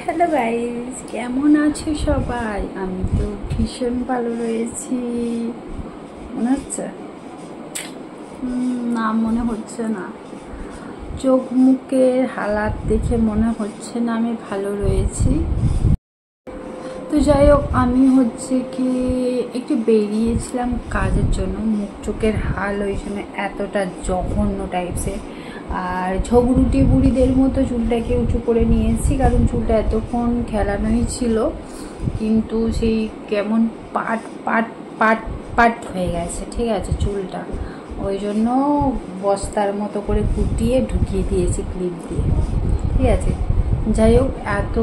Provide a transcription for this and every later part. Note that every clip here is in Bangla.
হ্যালো গাইস, কেমন আছো সবাই? আমি তো ভীষণ ভালো রয়েছি। মনে হচ্ছে না, মনে হচ্ছে না। চোখ মুখের হালাত দেখে মনে হচ্ছে না আমি ভালো রয়েছি। তো যাই হোক, আমি হচ্ছে কি একটু বেরিয়েছিলাম কাজের জন্য। মুখ চোখের হাল ওই জন্য এতটা জঘন্য টাইপসের। আর ঝগড়ুটি বুড়িদের মতো চুলটাকে উঁচু করে নিয়েছি, কারণ চুলটা এতক্ষণ খেলানোই ছিল, কিন্তু সেই কেমন পাট পাট পাট পাট হয়ে গেছে। ঠিক আছে, চুলটা ওই জন্য বস্তার মতো করে কুটিয়ে ঢুকিয়ে দিয়েছি ক্লিপ দিয়ে। ঠিক আছে, যাই হোক, এত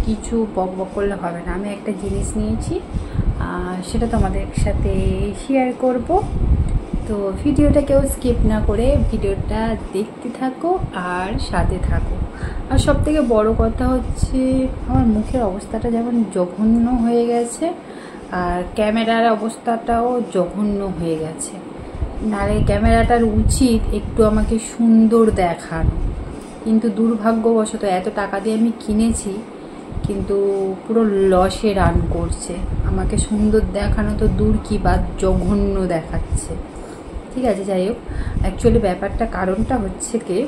কিছু বক বক করলে হবে না। আমি একটা জিনিস নিয়েছি, সেটা তোমাদের সাথে শেয়ার করব। তো ভিডিওটা কেউ স্কিপ না করে ভিডিওটা দেখতে থাকো আর সাথে থাকো। আর সবথেকে বড় কথা হচ্ছে, আমার মুখের অবস্থাটা যেমন জঘন্য হয়ে গেছে, আর ক্যামেরার অবস্থাটাও জঘন্য হয়ে গেছে। নারে ক্যামেরাটার উচিত একটু আমাকে সুন্দর দেখানো, কিন্তু দুর্ভাগ্যবশত এত টাকা দিয়ে আমি কিনেছি, কিন্তু পুরো লসে রান করছে। আমাকে সুন্দর দেখানো তো দূর কি বাদ, জঘন্য দেখাচ্ছে। ঠিক আছে, যাই হোক, অ্যাকচুয়ালি ব্যাপারটা কারণটা হচ্ছে কি,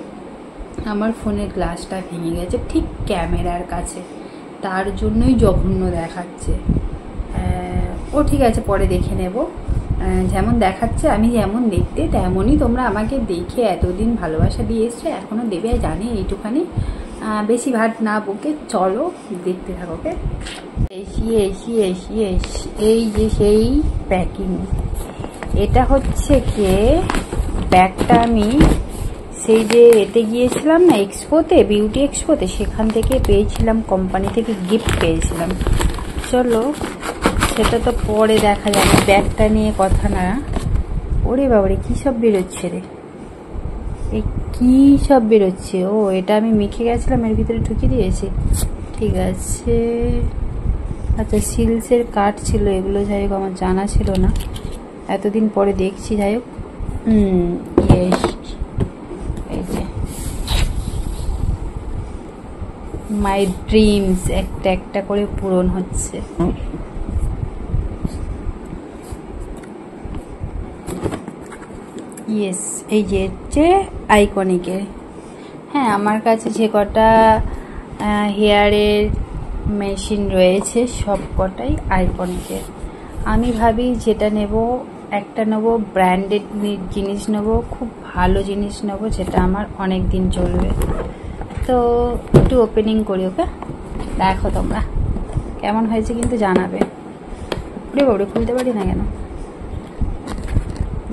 আমার ফোনের গ্লাসটা ভেঙে গেছে ঠিক ক্যামেরার কাছে, তার জন্যই জঘন্য দেখাচ্ছে। ও ঠিক আছে, পরে দেখে নেব। যেমন দেখাচ্ছে, আমি যেমন দেখতে তেমনই তোমরা আমাকে দেখে এতদিন ভালোবাসা দিয়ে এসছো, এখনও দেবে জানি এইটুখানি। বেশি ভাট না বকে চলো দেখতে থাকো। ওকে, এই যে সেই প্যাকিং, এটা হচ্ছে কে ব্যাগটা আমি সেই যে এতে গিয়েছিলাম না, এক্সপোতে, বিউটি এক্সপোতে, সেখান থেকে পেয়েছিলাম, কোম্পানি থেকে গিফট পেয়েছিলাম। চলো সেটা তো পরে দেখা যাবে, ব্যাগটা নিয়ে কথা না। ওরে বাবারে, কী সব বেরোচ্ছে রে, এই কী সব বেরোচ্ছে? ও, এটা আমি মেখে গেছিলাম, এর ভিতরে ঢুকিয়ে দিয়েছি। ঠিক আছে, আচ্ছা, সিলসের কাঠ ছিল এগুলো, যাই হোক আমার জানা ছিল না, এতদিন পরে দেখছি। যাই হোক, এই যে মাই ড্রিমস একটা একটা করে পূরণ হচ্ছে। ইয়েস, এই যে হচ্ছে আইকনিকের। হ্যাঁ, আমার কাছে যে কটা হেয়ারের মেশিন রয়েছে সব কটাই আইকনিকের। আমি ভাবি যেটা নেব, একটা নেব ব্র্যান্ডেড জিনিস নেব, খুব ভালো জিনিস নেব, যেটা আমার অনেক দিন চলবে। তো একটু ওপেনিং করি। ওকে, দেখো তোমরা কেমন হয়েছে কিন্তু জানাবে। ওরে বাবরে, খুলতে পারি না কেন,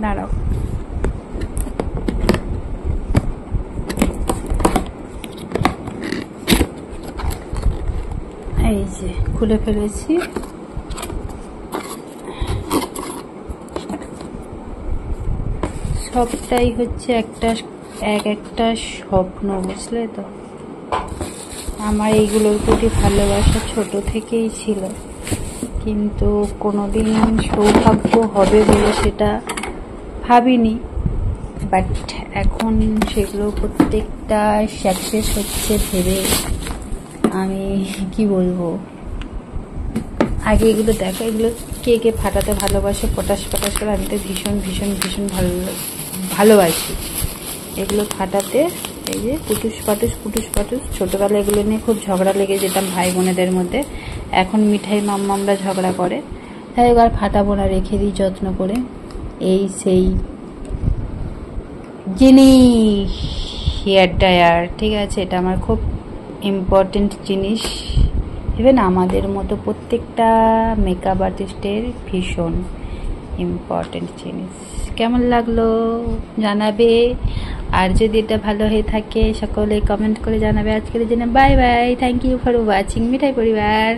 দাঁড়াও। এই যে খুলে ফেলেছি। সবটাই হচ্ছে একটা স্বপ্ন, বুঝলে তো। আমার এইগুলোর প্রতি ভালোবাসা ছোট থেকেই ছিল, কিন্তু কোনোদিন সৌভাগ্য হবে বলে সেটা ভাবিনি। বাট এখন সেগুলো প্রত্যেকটা সাকসেস হচ্ছে ভেবে আমি কি বলবো। আগে এগুলো দেখো, এগুলো কে কে ফাটাতে ভালোবাসে, পটাশ পটাশ করে, আমি তো ভীষণ ভীষণ ভীষণ ভালোবাসি এগুলো ফাটাতে। এই যে পুটুস পাটুস, ছোটোবেলায় এগুলো নিয়ে খুব ঝগড়া লেগে যেতাম ভাই বোনেদের মধ্যে। এখন মিঠাই মাম্মামরা ঝগড়া করে, তাই আর ফাটাবো না, রেখে দিই যত্ন করে। এই সেই জিনিস, হেয়ার ড্রায়ার। ঠিক আছে, এটা আমার খুব ইম্পর্টেন্ট জিনিস, ইভেন আমাদের মতো প্রত্যেকটা মেকআপ আর্টিস্টের ভীষণ ইম্পর্টেন্ট জিনিস। কেমন লাগলো জানাবে, আর যদি এটা ভালো হয়ে থাকে সকলে কমেন্ট করে জানাবে। আজকের জন্য bye bye, thank you for watching Mithai পরিবার।